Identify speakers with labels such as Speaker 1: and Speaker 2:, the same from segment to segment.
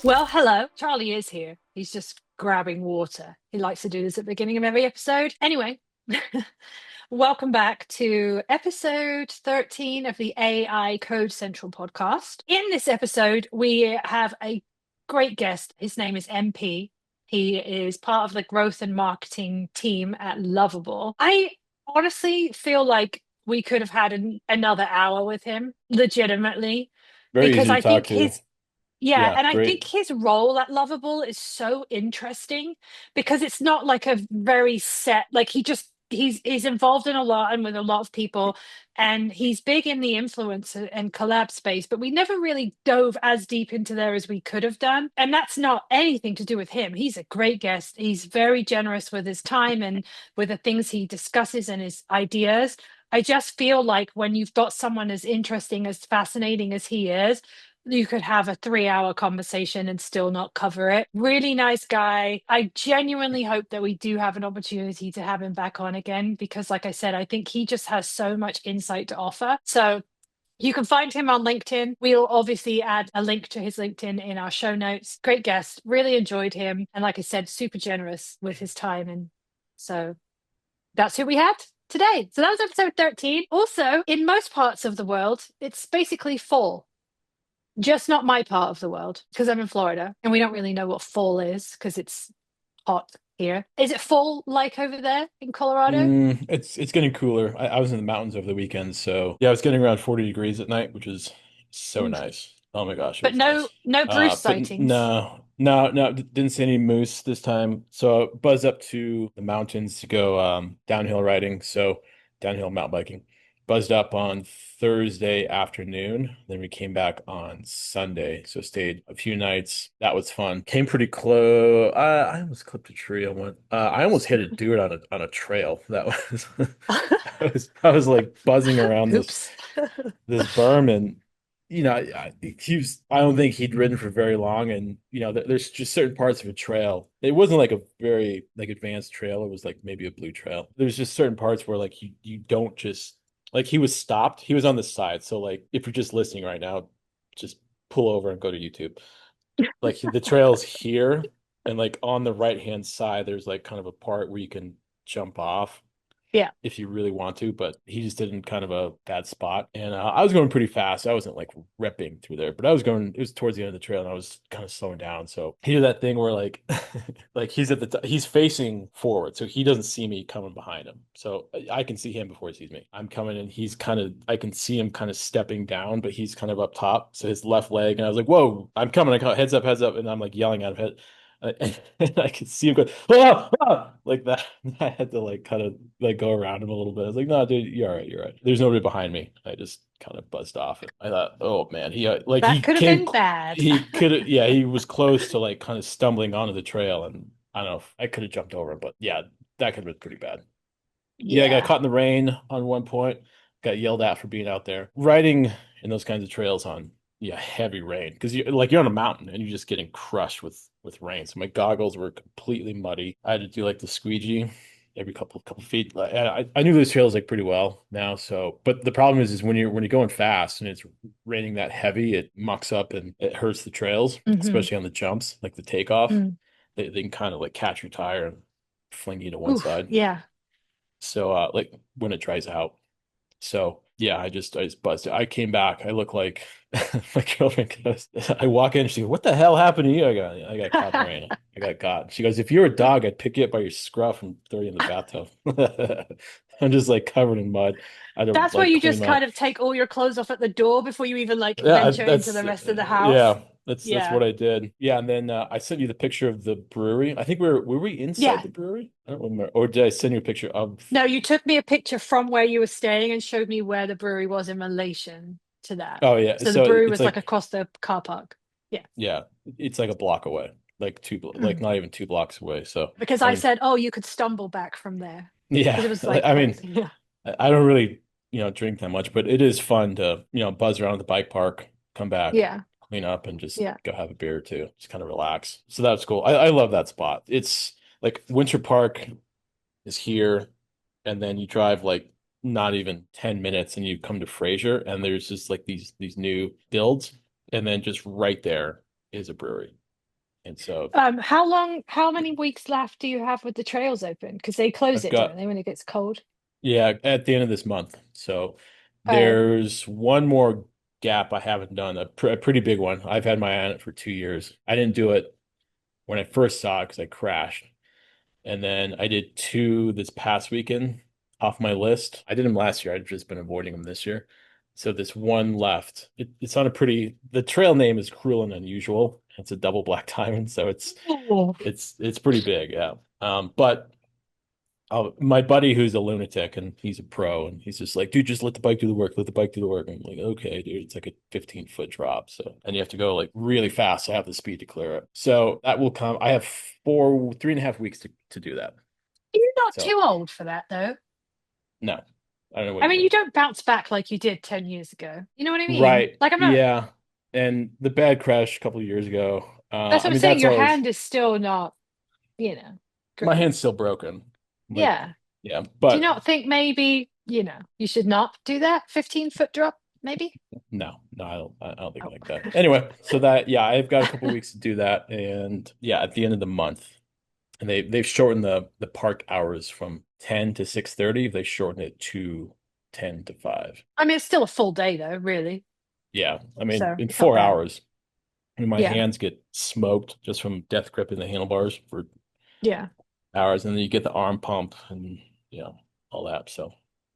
Speaker 1: Well, hello. Charlie is here. He's just grabbing water. He likes to do this at the beginning of every episode. Anyway, welcome back to episode 13 of the AI Code Central podcast. In this episode, we have a great guest. His name is MP. He is part of the growth and marketing team at Lovable. I honestly feel like we could have had another hour with him, legitimately,
Speaker 2: Very
Speaker 1: because
Speaker 2: easy to
Speaker 1: I
Speaker 2: talk
Speaker 1: think
Speaker 2: to.
Speaker 1: yeah,
Speaker 2: Yeah,
Speaker 1: and I think
Speaker 2: great.
Speaker 1: his role at Lovable is so interesting because it's not like a very set, like he's involved in a lot and with a lot of people, and he's big in the influencer and collab space, but we never really dove as deep into there as we could have done. And that's not anything to do with him. He's a great guest. He's very generous with his time and with the things he discusses and his ideas. I just feel like when you've got someone as interesting, as fascinating as he is, you could have a 3 hour conversation and still not cover it. Really nice guy. I genuinely hope that we do have an opportunity to have him back on again because, like I said, I think he just has so much insight to offer. So you can find him on LinkedIn. We'll obviously add a link to his LinkedIn in our show notes. Great guest. Really enjoyed him. And like I said, super generous with his time. And so that's who we had today. So that was episode 13. Also, in most parts of the world, it's basically fall. Just not my part of the world because I'm in Florida and we don't really know what fall is because it's hot here. Is it fall like over there in Colorado?
Speaker 2: It's getting cooler. I was in the mountains over the weekend, so yeah, I was getting around 40 degrees at night, which is so
Speaker 1: Ooh.
Speaker 2: nice. Oh my gosh, it
Speaker 1: But
Speaker 2: was nice.
Speaker 1: no Bruce
Speaker 2: But
Speaker 1: sightings.
Speaker 2: no, didn't see any moose this time. So I buzzed up to the mountains to go downhill riding, so downhill mountain biking. Buzzed up on Thursday afternoon. Then we came back on Sunday. So stayed a few nights. That was fun. Came pretty close. I almost clipped a tree. I almost hit a dude on a trail. That was I was like buzzing around this
Speaker 1: Oops.
Speaker 2: this berm and I don't think he'd ridden for very long and there's just certain parts of a trail. It wasn't like a very like advanced trail. It was like maybe a blue trail. There's just certain parts where like you don't just like he was stopped. He was on the side. So like if you're just listening right now, just pull over and go to YouTube. Like the trail's here and like on the right hand side there's like kind of a part where you can jump off
Speaker 1: Yeah.
Speaker 2: if you really want to, but he just did in kind of a bad spot. And I was going pretty fast. I wasn't like ripping through there, but I was going, it was towards the end of the trail and I was kind of slowing down. So he did that thing where like, like he's facing forward. So he doesn't see me coming behind him. So I can see him before he sees me. I'm coming and I can see him kind of stepping down, but he's kind of up top. So his left leg, and I was like, whoa, I'm coming. I go, heads up, heads up. And I'm like yelling at him, and I could see him go, ah, ah, like that. I had to like kind of like go around him a little bit. I was like, no, dude, you're all right, you're right. There's nobody behind me. I just kind of buzzed off. And I thought, oh man,
Speaker 1: That could have been bad.
Speaker 2: he could have, yeah, he was close to like kind of stumbling onto the trail, and I don't know if I could have jumped over him, but yeah, that could have been pretty bad. Yeah, I got
Speaker 1: Yeah.
Speaker 2: caught in the rain on one point. Got yelled at for being out there. Riding in those kinds of trails on heavy rain because you're on a mountain and you're just getting crushed with rain. So my goggles were completely muddy. I had to do like the squeegee every couple feet. Like, I knew those trails like pretty well now. So, but the problem is when you're going fast and it's raining that heavy, it mucks up and it hurts the trails,
Speaker 1: Hmm.
Speaker 2: especially on the jumps, like the takeoff.
Speaker 1: Mm.
Speaker 2: They can kind of like catch your tire and fling you to one
Speaker 1: Oof.
Speaker 2: side.
Speaker 1: Yeah.
Speaker 2: So like when it dries out. So yeah, I just buzzed it. I came back. I look like my girlfriend goes, I walk in, she goes, what the hell happened to you? I got caught in the rain. I got caught. She goes, if you were a dog, I'd pick you up by your scruff and throw you in the bathtub. I'm just like covered in mud. I had to
Speaker 1: That's where
Speaker 2: like
Speaker 1: you
Speaker 2: clean
Speaker 1: just
Speaker 2: my
Speaker 1: kind of take all your clothes off at the door before you even like
Speaker 2: yeah,
Speaker 1: venture into the rest of the house.
Speaker 2: yeah, that's
Speaker 1: Yeah.
Speaker 2: what I did. Yeah, and then I sent you the picture of the brewery. I think we inside
Speaker 1: Yeah.
Speaker 2: the brewery? I don't remember. Or did I send you a picture of
Speaker 1: No, you took me a picture from where you were staying and showed me where the brewery was in relation to that.
Speaker 2: Oh yeah.
Speaker 1: So the
Speaker 2: So
Speaker 1: brewery
Speaker 2: it's
Speaker 1: was like
Speaker 2: like
Speaker 1: across the car park. Yeah.
Speaker 2: yeah, it's like a block away, like like
Speaker 1: Mm.
Speaker 2: not even 2 blocks away. So
Speaker 1: Because
Speaker 2: I
Speaker 1: I
Speaker 2: mean,
Speaker 1: said, oh, you could stumble back from there
Speaker 2: yeah,
Speaker 1: because it was like
Speaker 2: I mean,
Speaker 1: crazy. Yeah.
Speaker 2: I don't really drink that much, but it is fun to buzz around the bike park, come back,
Speaker 1: Yeah.
Speaker 2: clean up, and just
Speaker 1: Yeah.
Speaker 2: go have a beer or two, just kind of relax. So that's cool. I love that spot. It's like Winter Park is here, and then you drive like not even 10 minutes and you come to Fraser, and there's just like these new builds, and then just right there is a brewery. And so
Speaker 1: How many weeks left do you have with the trails open? Because they close
Speaker 2: I've
Speaker 1: it, don't
Speaker 2: got,
Speaker 1: they, when it gets cold?
Speaker 2: yeah, at the end of this month. So
Speaker 1: Oh,
Speaker 2: there's one more gap I haven't done, a pretty big one. I've had my eye on it for 2 years. I didn't do it when I first saw it because I crashed. And then I did two this past weekend off my list. I did them last year. I've just been avoiding them this year. So this one left. It's on a pretty, the trail name is Cruel and Unusual. It's a double black diamond, so
Speaker 1: oh.
Speaker 2: it's pretty big, yeah. But my buddy who's a lunatic and he's a pro and he's just like, dude, just let the bike do the work, let the bike do the work. I'm like, okay, dude, it's like a 15-foot drop. So, and you have to go like really fast to have the speed to clear it. So that will come. I have 3.5 weeks to do that.
Speaker 1: You're not
Speaker 2: So
Speaker 1: too old for that, though.
Speaker 2: no, I don't know what
Speaker 1: I
Speaker 2: you
Speaker 1: mean,
Speaker 2: mean.
Speaker 1: you don't bounce back like you did 10 years ago. You know what I mean?
Speaker 2: Right.
Speaker 1: Like, I'm not,
Speaker 2: Yeah. And the bad crash a couple of years ago.
Speaker 1: that's what
Speaker 2: I
Speaker 1: I'm
Speaker 2: mean,
Speaker 1: saying.
Speaker 2: that's
Speaker 1: Your
Speaker 2: always
Speaker 1: hand is still not, you know,
Speaker 2: my
Speaker 1: great.
Speaker 2: hand's still broken. Like,
Speaker 1: Yeah.
Speaker 2: yeah,
Speaker 1: Do you
Speaker 2: but
Speaker 1: not think maybe, you should not do that 15-foot drop, maybe?
Speaker 2: no, I don't think
Speaker 1: Oh.
Speaker 2: like that. Anyway, so that yeah, I've got a couple weeks to do that, and yeah, at the end of the month, and they've shortened the park hours from 10 to 6:30. They shortened it to 10 to 5.
Speaker 1: I mean, it's still a full day, though, really.
Speaker 2: Yeah, I mean,
Speaker 1: So
Speaker 2: in
Speaker 1: it's not
Speaker 2: four
Speaker 1: bad.
Speaker 2: hours, I mean, my
Speaker 1: Yeah.
Speaker 2: hands get smoked just from death gripping the handlebars for
Speaker 1: Yeah.
Speaker 2: hours, and then you get the arm pump and all that. So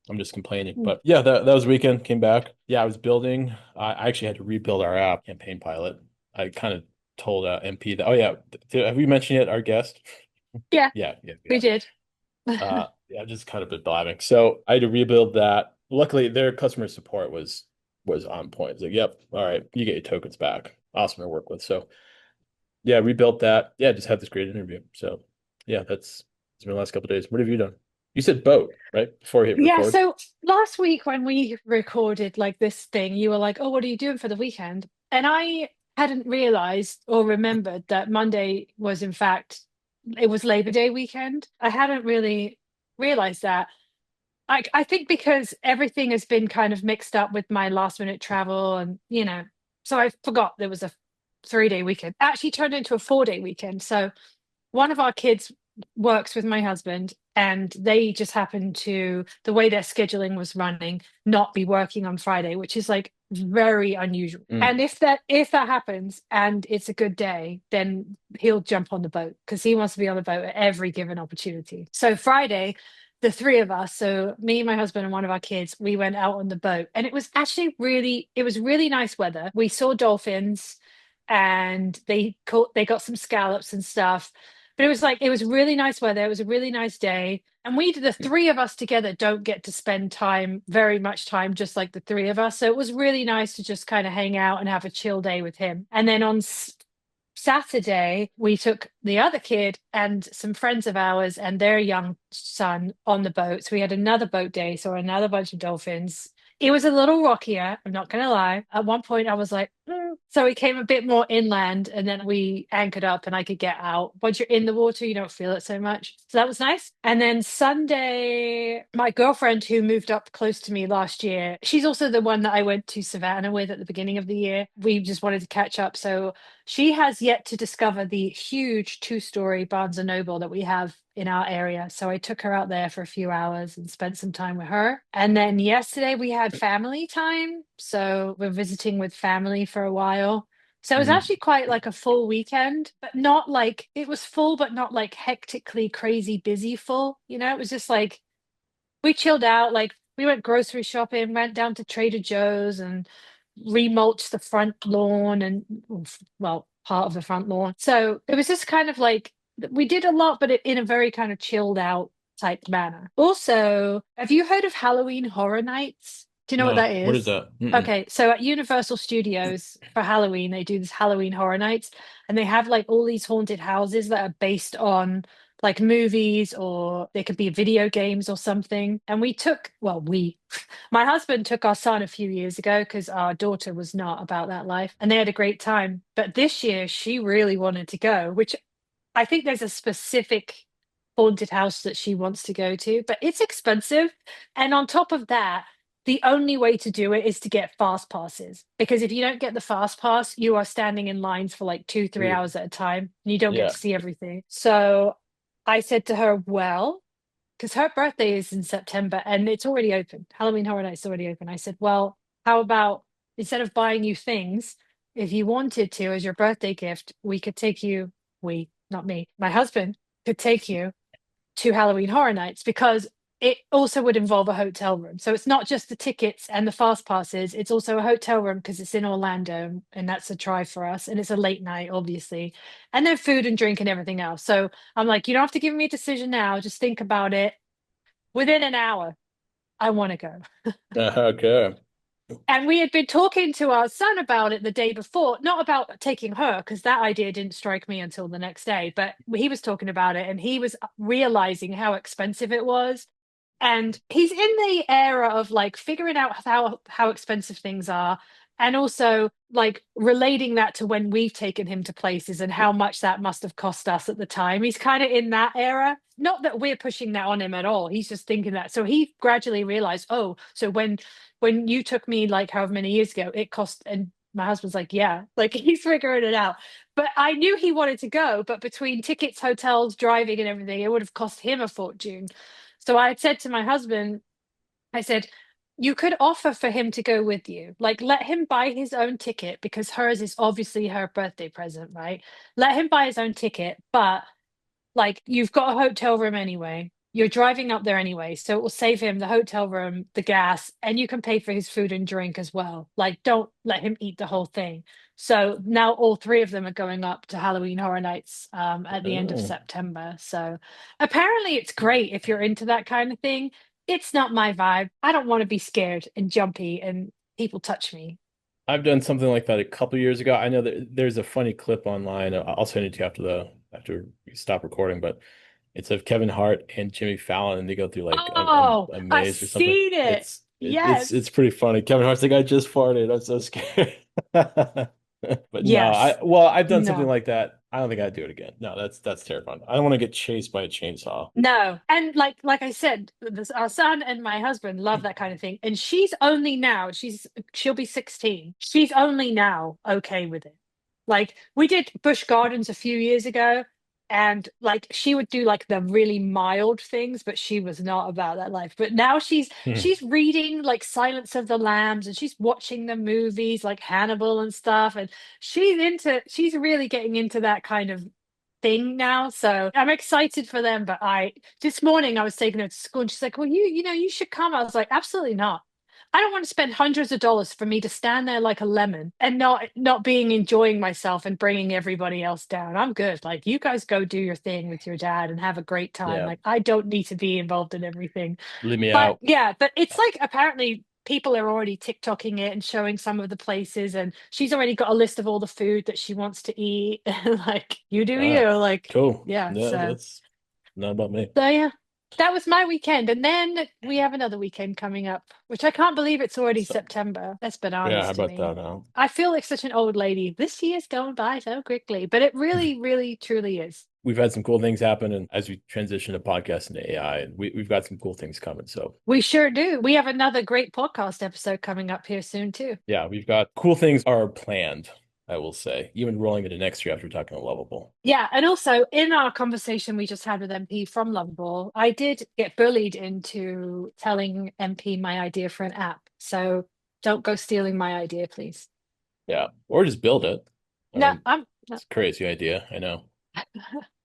Speaker 2: I'm just complaining.
Speaker 1: Mm.
Speaker 2: But yeah, that was weekend. Came back. Yeah, I was building. I actually had to rebuild our app, Campaign Pilot. I kind of told MP that. Oh yeah, have we mentioned yet our guest?
Speaker 1: Yeah,
Speaker 2: Yeah, we
Speaker 1: we
Speaker 2: have.
Speaker 1: did.
Speaker 2: Yeah, just kind of been blabbing. So I had to rebuild that. Luckily, their customer support was on point. It's like, yep, all right, you get your tokens back. Awesome to work with. So yeah, rebuilt that. Yeah, just had this great interview. So yeah, that's it's been the last couple of days. What have you done? You said boat, right? Before we hit
Speaker 1: Yeah,
Speaker 2: record.
Speaker 1: so last week when we recorded like this thing, you were like, "Oh, what are you doing for the weekend?" And I hadn't realized or remembered that Monday was in fact it was Labor Day weekend. I hadn't really realized that. I think because everything has been kind of mixed up with my last minute travel and so I forgot there was a 3-day weekend. Actually turned into a 4-day weekend. So one of our kids works with my husband and they just happened to the way their scheduling was running not be working on Friday, which is like very unusual.
Speaker 2: Mm.
Speaker 1: And if that happens and it's a good day, then he'll jump on the boat because he wants to be on the boat at every given opportunity. So Friday, the three of us, so me, my husband, and one of our kids, we went out on the boat. And it was really nice weather. We saw dolphins and they got some scallops and stuff. But it was really nice weather. It was a really nice day. And the three of us together don't get to spend very much time, just like the three of us. So it was really nice to just kind of hang out and have a chill day with him. And then on Saturday, we took the other kid and some friends of ours and their young son on the boat. So we had another boat day, so another bunch of dolphins. It was a little rockier, I'm not going to lie. At one point, I was like, So we came a bit more inland and then we anchored up and I could get out. Once you're in the water, you don't feel it so much. So that was nice. And then Sunday, my girlfriend who moved up close to me last year, she's also the one that I went to Savannah with at the beginning of the year. We just wanted to catch up. So she has yet to discover the huge 2-story Barnes and Noble that we have in our area. So I took her out there for a few hours and spent some time with her. And then yesterday we had family time. So we're visiting with family for a while. So it was
Speaker 2: Mm.
Speaker 1: actually quite like a full weekend, but not like it was full, but not like hectically crazy busy full. It was just like we chilled out. Like we went grocery shopping, went down to Trader Joe's and remulched the front lawn and, well, part of the front lawn. So it was just kind of like we did a lot, but in a very kind of chilled out type manner. Also, have you heard of Halloween Horror Nights? Do you know what
Speaker 2: No,
Speaker 1: that
Speaker 2: what is
Speaker 1: is?
Speaker 2: that? Mm-mm.
Speaker 1: Okay, so at Universal Studios for Halloween, they do this Halloween Horror Nights, and they have like all these haunted houses that are based on like movies or they could be video games or something. And my husband took our son a few years ago because our daughter was not about that life and they had a great time. But this year she really wanted to go, which I think there's a specific haunted house that she wants to go to, but it's expensive. And on top of that, the only way to do it is to get fast passes. Because if you don't get the fast pass, you are standing in lines for like 2, 3 hours at a time and you don't get
Speaker 2: Yeah.
Speaker 1: to see everything. So I said to her, well, because her birthday is in September and it's already open. Halloween Horror Nights is already open. I said, well, how about instead of buying you things, if you wanted to, as your birthday gift, we could take you, not me, my husband could take you to Halloween Horror Nights because it also would involve a hotel room. So it's not just the tickets and the fast passes, it's also a hotel room because it's in Orlando and that's a try for us. And it's a late night, obviously. And then food and drink and everything else. So I'm like, you don't have to give me a decision now. Just think about it. Within an hour, I want to go.
Speaker 2: Okay.
Speaker 1: And we had been talking to our son about it the day before, not about taking her, because that idea didn't strike me until the next day, but he was talking about it and he was realizing how expensive it was. And he's in the era of like figuring out how expensive things are and also like relating that to when we've taken him to places and how much that must have cost us at the time. He's kind of in that era. Not that we're pushing that on him at all. He's just thinking that. So he gradually realized, oh, so when you took me like however many years ago, it cost, and my husband's like, yeah, like he's figuring it out. But I knew he wanted to go, but between tickets, hotels, driving, and everything, it would have cost him a fortune. So I had said to my husband, I said, you could offer for him to go with you. Like, let him buy his own ticket because hers is obviously her birthday present, right? Let him buy his own ticket, but like you've got a hotel room anyway. You're driving up there anyway, so it will save him the hotel room, the gas, and you can pay for his food and drink as well. Like, don't let him eat the whole thing. So now all three of them are going up to Halloween Horror Nights at the end of
Speaker 2: Oh.
Speaker 1: September. So apparently it's great if you're into that kind of thing. It's not my vibe. I don't want to be scared and jumpy and people touch me.
Speaker 2: I've done something like that a couple years ago. I know that there's a funny clip online. I'll send it to you after we stop recording, but it's of Kevin Hart and Jimmy Fallon, and they go through like
Speaker 1: Oh,
Speaker 2: a
Speaker 1: I've
Speaker 2: maze or something.
Speaker 1: seen it.
Speaker 2: It's
Speaker 1: Yes.
Speaker 2: pretty funny. Kevin Hart's like, I just farted. I'm so scared. But no,
Speaker 1: Yes.
Speaker 2: I've done something
Speaker 1: No.
Speaker 2: like that. I don't think I'd do it again. No, that's terrifying. I don't want to get chased by a chainsaw.
Speaker 1: No. And like I said, our son and my husband love that kind of thing. And she's only now, she'll be 16. She's only now okay with it. Like we did Busch Gardens a few years ago and like she would do like the really mild things, but she was not about that life. But now she's reading like Silence of the Lambs and she's watching the movies like Hannibal and stuff. And she's really getting into that kind of thing now. So I'm excited for them. But this morning I was taking her to school and she's like, well, you should come. I was like, absolutely not. I don't want to spend hundreds of dollars for me to stand there like a lemon and not being enjoying myself and bringing everybody else down. I'm good. Like you guys go do your thing with your dad and have a great time.
Speaker 2: Yeah,
Speaker 1: Like I don't need to be involved in everything.
Speaker 2: leave me
Speaker 1: But
Speaker 2: out.
Speaker 1: yeah, but it's like apparently people are already TikToking it and showing some of the places, and she's already got a list of all the food that she wants to eat. Like you do
Speaker 2: Ah,
Speaker 1: you, like
Speaker 2: cool.
Speaker 1: yeah.
Speaker 2: Yeah, that's not about me.
Speaker 1: So yeah, that was my weekend, and then we have another weekend coming up, which I can't believe it's already
Speaker 2: So
Speaker 1: September. That's
Speaker 2: yeah,
Speaker 1: bananas
Speaker 2: how
Speaker 1: to
Speaker 2: about
Speaker 1: me.
Speaker 2: that now?
Speaker 1: I feel like such an old lady. This year's going by so quickly, but it really, really, truly is.
Speaker 2: We've had some cool things happen, and as we transition to podcast and AI, and we've got some cool things coming. So
Speaker 1: We sure do. We have another great podcast episode coming up here soon too.
Speaker 2: yeah, we've got cool things are planned, I will say, even rolling into next year after talking to Lovable.
Speaker 1: Yeah, and also in our conversation we just had with MP from Lovable, I did get bullied into telling MP my idea for an app. So don't go stealing my idea, please.
Speaker 2: Yeah, or just build it. I
Speaker 1: No,
Speaker 2: mean,
Speaker 1: I'm no,
Speaker 2: it's a crazy idea. I know.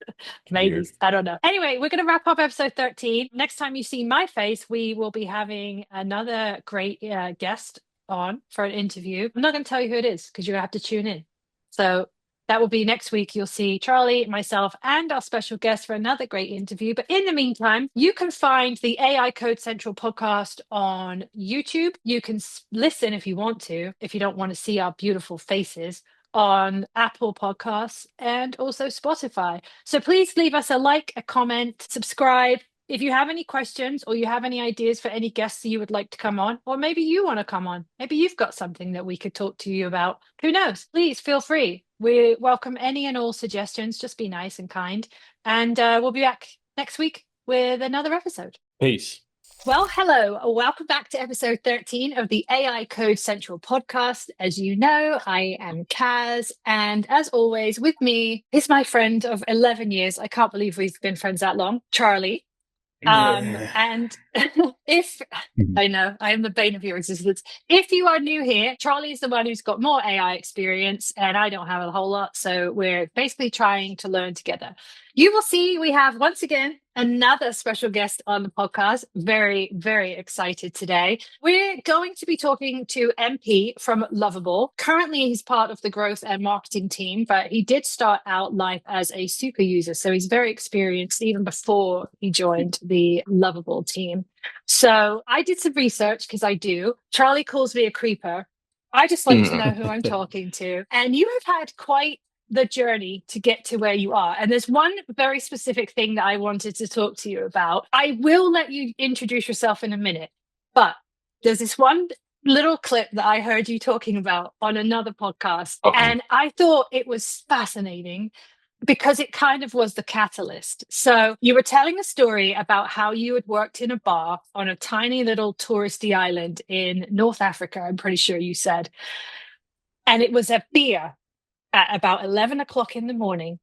Speaker 2: It's
Speaker 1: maybe.
Speaker 2: weird.
Speaker 1: I don't know. Anyway, we're going to wrap up episode 13. Next time you see my face, we will be having another great guest on for an interview. I'm not going to tell you who it is because you're going to have to tune in. So that will be next week. You'll see Charlie, myself, and our special guest for another great interview. But in the meantime, you can find the AI Code Central podcast on YouTube. You can listen if you want to, if you don't want to see our beautiful faces on Apple Podcasts and also Spotify. So please leave us a like, a comment, subscribe. If you have any questions or you have any ideas for any guests that you would like to come on, or maybe you want to come on, maybe you've got something that we could talk to you about. Who knows? Please feel free. We welcome any and all suggestions. Just be nice and kind. And we'll be back next week with another episode.
Speaker 2: Peace.
Speaker 1: Well, hello. Welcome back to episode 13 of the AI Code Central podcast. As you know, I am Kaz, and as always, with me is my friend of 11 years. I can't believe we've been friends that long, Charlie.
Speaker 2: Yeah.
Speaker 1: And if I know I am the bane of your existence, if you are new here, Charlie is the one who's got more AI experience, and I don't have a whole lot. So we're basically trying to learn together. You will see we have once again another special guest on the podcast. Very, very excited today. We're going to be talking to MP from Lovable. Currently, he's part of the growth and marketing team, but he did start out life as a super user. So he's very experienced even before he joined the Lovable team. So I did some research because I do. Charlie calls me a creeper. I just like to know who I'm talking to. And you have had quite the journey to get to where you are. And there's one very specific thing that I wanted to talk to you about. I will let you introduce yourself in a minute, but there's this one little clip that I heard you talking about on another podcast.
Speaker 2: Okay.
Speaker 1: And I thought it was fascinating because it kind of was the catalyst. So you were telling a story about how you had worked in a bar on a tiny little touristy island in North Africa, I'm pretty sure you said. And it was a beer at about 11 o'clock in the morning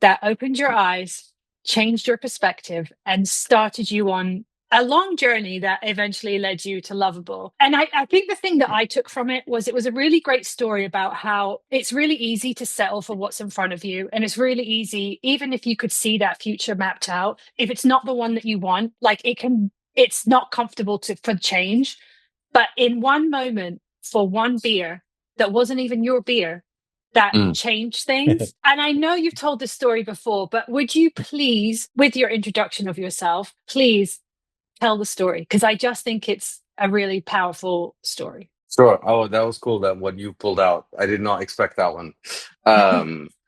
Speaker 1: that opened your eyes, changed your perspective, and started you on a long journey that eventually led you to Lovable. And I think the thing that I took from it was a really great story about how it's really easy to settle for what's in front of you. And it's really easy, even if you could see that future mapped out, if it's not the one that you want, like it's not comfortable for change. But in one moment, for one beer that wasn't even your beer, that
Speaker 2: Mm.
Speaker 1: changed things. And I know you've told this story before, but would you please, with your introduction of yourself, please tell the story? Because I just think it's a really powerful story.
Speaker 3: Sure. Oh, that was cool that what you pulled out. I did not expect that one.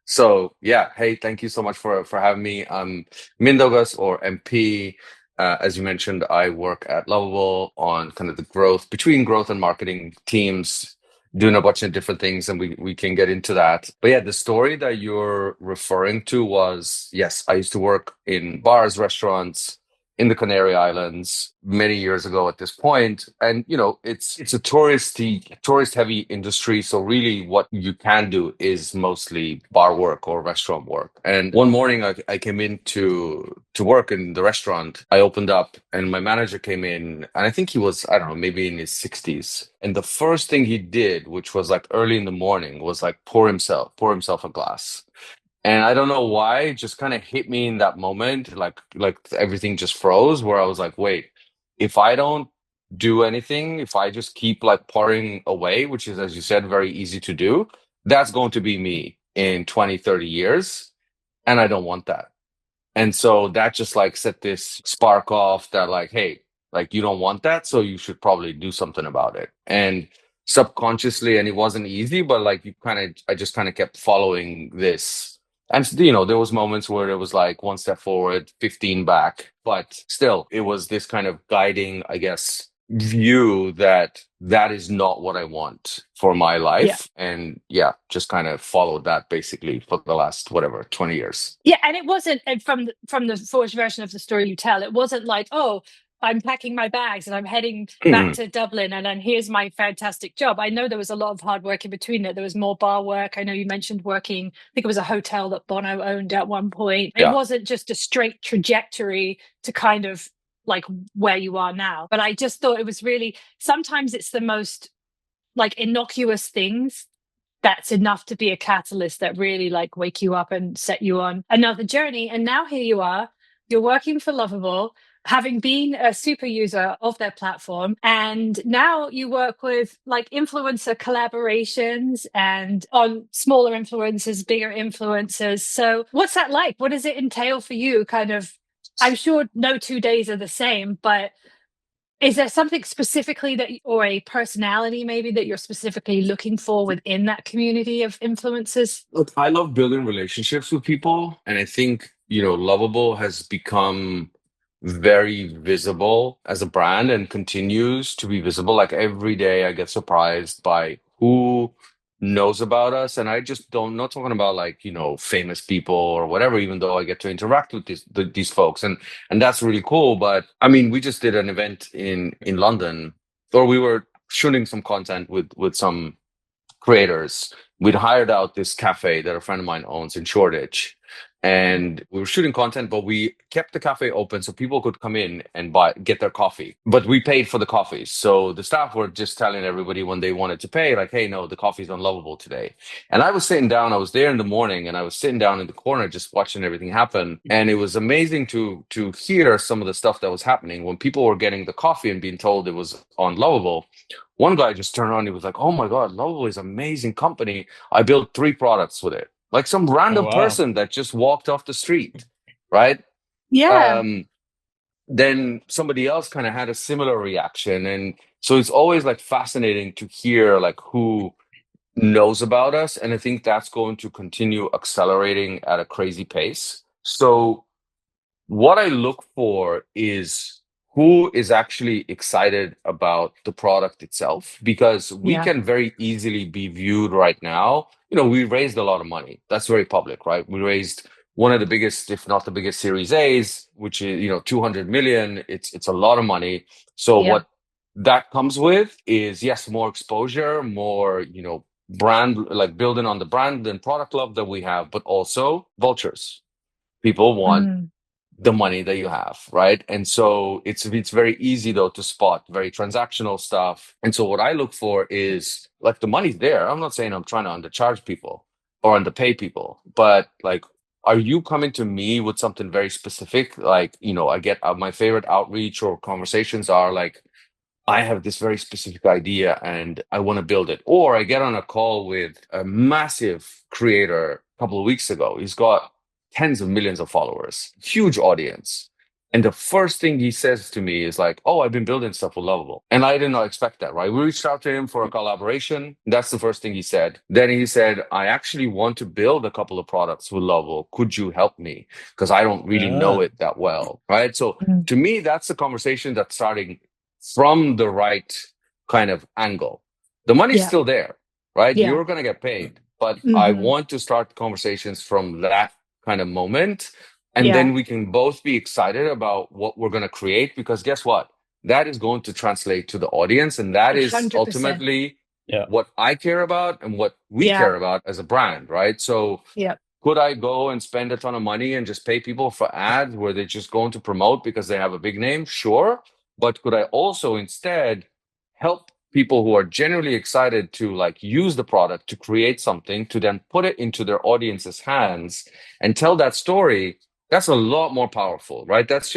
Speaker 3: So yeah, hey, thank you so much for having me. I'm Mindaugas or MP. As you mentioned, I work at Lovable on kind of the growth between growth and marketing teams, doing a bunch of different things, and we can get into that. But yeah, the story that you're referring to was, yes, I used to work in bars, restaurants in the Canary Islands many years ago at this point. And it's a tourist heavy industry. So really what you can do is mostly bar work or restaurant work. And one morning I came in to work in the restaurant. I opened up and my manager came in, and I think he was, I don't know, maybe in his 60s. And the first thing he did, which was like early in the morning, was like pour himself a glass. And I don't know why, it just kind of hit me in that moment, like everything just froze, where I was like, wait, if I don't do anything, if I just keep like pouring away, which is, as you said, very easy to do, that's going to be me in 20, 30 years. And I don't want that. And so that just like set this spark off that like, hey, like you don't want that, so you should probably do something about it. And subconsciously, and it wasn't easy, but like I just kind of kept following this. And there was moments where it was like one step forward, 15 back, but still it was this kind of guiding, I guess, view that that is not what I want for my
Speaker 1: Yeah.
Speaker 3: life. And yeah, just kind of followed that basically for the last, whatever, 20 years.
Speaker 1: Yeah, and it wasn't, and from the forged version of the story you tell, it wasn't like, oh, I'm packing my bags and I'm heading back to Dublin and then here's my fantastic job. I know there was a lot of hard work in between it. There was more bar work. I know you mentioned working, I think it was a hotel that Bono owned at one point. It
Speaker 3: Yeah.
Speaker 1: wasn't just a straight trajectory to kind of like where you are now. But I just thought it was really, sometimes it's the most like innocuous things that's enough to be a catalyst that really like wake you up and set you on another journey. And now here you are, you're working for Lovable, having been a super user of their platform. And now you work with like influencer collaborations and on smaller influencers, bigger influencers. So what's that like? What does it entail for you? Kind of, I'm sure no 2 days are the same, but is there something specifically or a personality maybe that you're specifically looking for within that community of influencers?
Speaker 3: Look, I love building relationships with people. And I think, Lovable has become very visible as a brand and continues to be visible. Like every day I get surprised by who knows about us. And I just don't, not talking about like, you know, famous people or whatever, even though I get to interact with these folks. And that's really cool. But I mean, we just did an event in London, or we were shooting some content with some creators. We'd hired out this cafe that a friend of mine owns in Shoreditch, and we were shooting content, but we kept the cafe open so people could come in and get their coffee. But we paid for the coffee, so the staff were just telling everybody when they wanted to pay, like, "Hey, no, the coffee's unlovable today." And I was sitting down. I was there in the morning, and I was sitting down in the corner just watching everything happen. And it was amazing to hear some of the stuff that was happening when people were getting the coffee and being told it was unlovable. One guy just turned on. He was like, "Oh my God, Lovable is an amazing company. I built 3 products with it." Like some random person that just walked off the street, right?
Speaker 1: Yeah.
Speaker 3: Then somebody else kind of had a similar reaction. And so it's always like fascinating to hear like who knows about us. And I think that's going to continue accelerating at a crazy pace. So what I look for is who is actually excited about the product itself, because we
Speaker 1: Yeah.
Speaker 3: can very easily be viewed right now. You know, we raised a lot of money. That's very public, right? We raised one of the biggest, if not the biggest, Series A's, which is, you know, 200 million. It's a lot of money. So
Speaker 1: Yeah.
Speaker 3: what that comes with is, yes, more exposure, more, you know, brand, like building on the brand and product love that we have, but also vultures. People want the money that you have, right? And so it's very easy though to spot very transactional stuff. And so what I look for is like the money's there. I'm not saying I'm trying to undercharge people or underpay people, but like, are you coming to me with something very specific? Like, you know, I get my favorite outreach or conversations are like, I have this very specific idea and I want to build it. Or I get on a call with a massive creator a couple of weeks ago. He's got tens of millions of followers, huge audience. And the first thing he says to me is like, "Oh, I've been building stuff with Lovable." And I did not expect that, right? We reached out to him for a collaboration. That's the first thing he said. Then he said, "I actually want to build a couple of products with Lovable. Could you help me? Because I don't really know it that well." Right. So to me, that's a conversation that's starting from the right kind of angle. The money's still there, right?
Speaker 1: Yeah.
Speaker 3: You're going to get paid, but I want to start conversations from that kind of moment. And then we can both be excited about what we're going to create, because guess what? That is going to translate to the audience. And that is
Speaker 1: 100%.
Speaker 3: ultimately what I care about and what we care about as a brand, right? So could I go and spend a ton of money and just pay people for ads where they're just going to promote because they have a big name? Sure. But could I also instead help people who are genuinely excited to like use the product to create something, to then put it into their audience's hands and tell that story? That's a lot more powerful, right? That's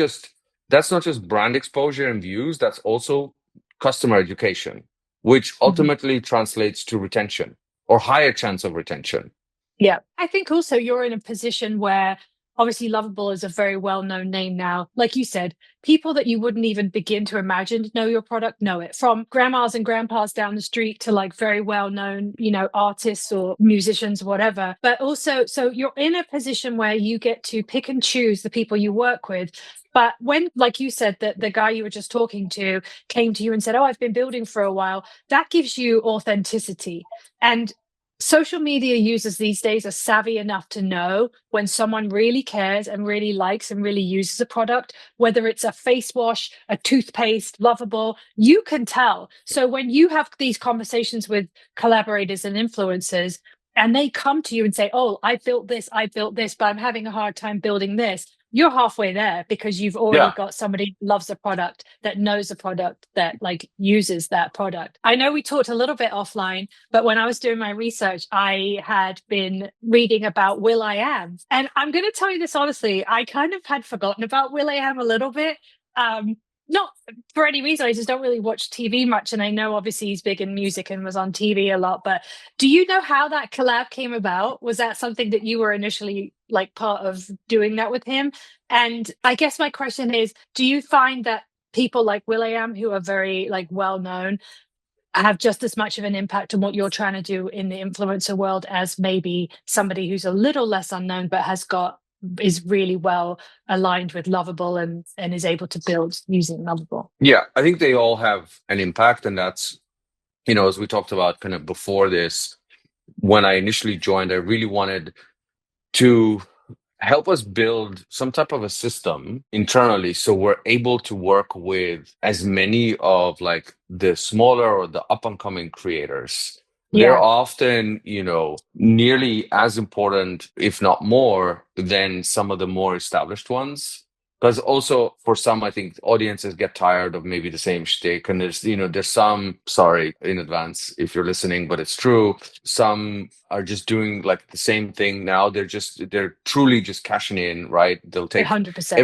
Speaker 3: not just brand exposure and views. That's also customer education, which ultimately translates to retention or higher chance of retention.
Speaker 1: Yeah. I think also you're in a position where obviously Lovable is a very well-known name now. Like you said, people that you wouldn't even begin to imagine know your product know it, from grandmas and grandpas down the street to like very well-known, you know, artists or musicians, whatever. But also, so you're in a position where you get to pick and choose the people you work with. But when, like you said, that the guy you were just talking to came to you and said, "Oh, I've been building for a while," that gives you authenticity. And social media users these days are savvy enough to know when someone really cares and really likes and really uses a product, whether it's a face wash, a toothpaste, Lovable, you can tell. So when you have these conversations with collaborators and influencers, and they come to you and say, "Oh, I built this, but I'm having a hard time building this," you're halfway there because you've already got somebody who loves the product, that knows the product, that like uses that product. I know we talked a little bit offline, but when I was doing my research, I had been reading about will.i.am. And I'm going to tell you this honestly, I kind of had forgotten about will.i.am a little bit. Not for any reason, I just don't really watch TV much. And I know obviously he's big in music and was on TV a lot, but do you know how that collab came about? Was that something that you were initially like part of doing that with him? And I guess my question is, do you find that people like will.i.am, who are very like well known, have just as much of an impact on what you're trying to do in the influencer world as maybe somebody who's a little less unknown but is really well aligned with Lovable and is able to build using Lovable?
Speaker 3: Yeah, I think they all have an impact. And that's, you know, as we talked about kind of before this, when I initially joined, I really wanted to help us build some type of a system internally so we're able to work with as many of like the smaller or the up and coming creators. They're
Speaker 1: Yeah,
Speaker 3: often, nearly as important, if not more, than some of the more established ones. Because also for some, I think audiences get tired of maybe the same shtick. And there's some, sorry in advance if you're listening, but it's true. Some are just doing like the same thing now. They're truly just cashing in, right? They'll take
Speaker 1: 100%.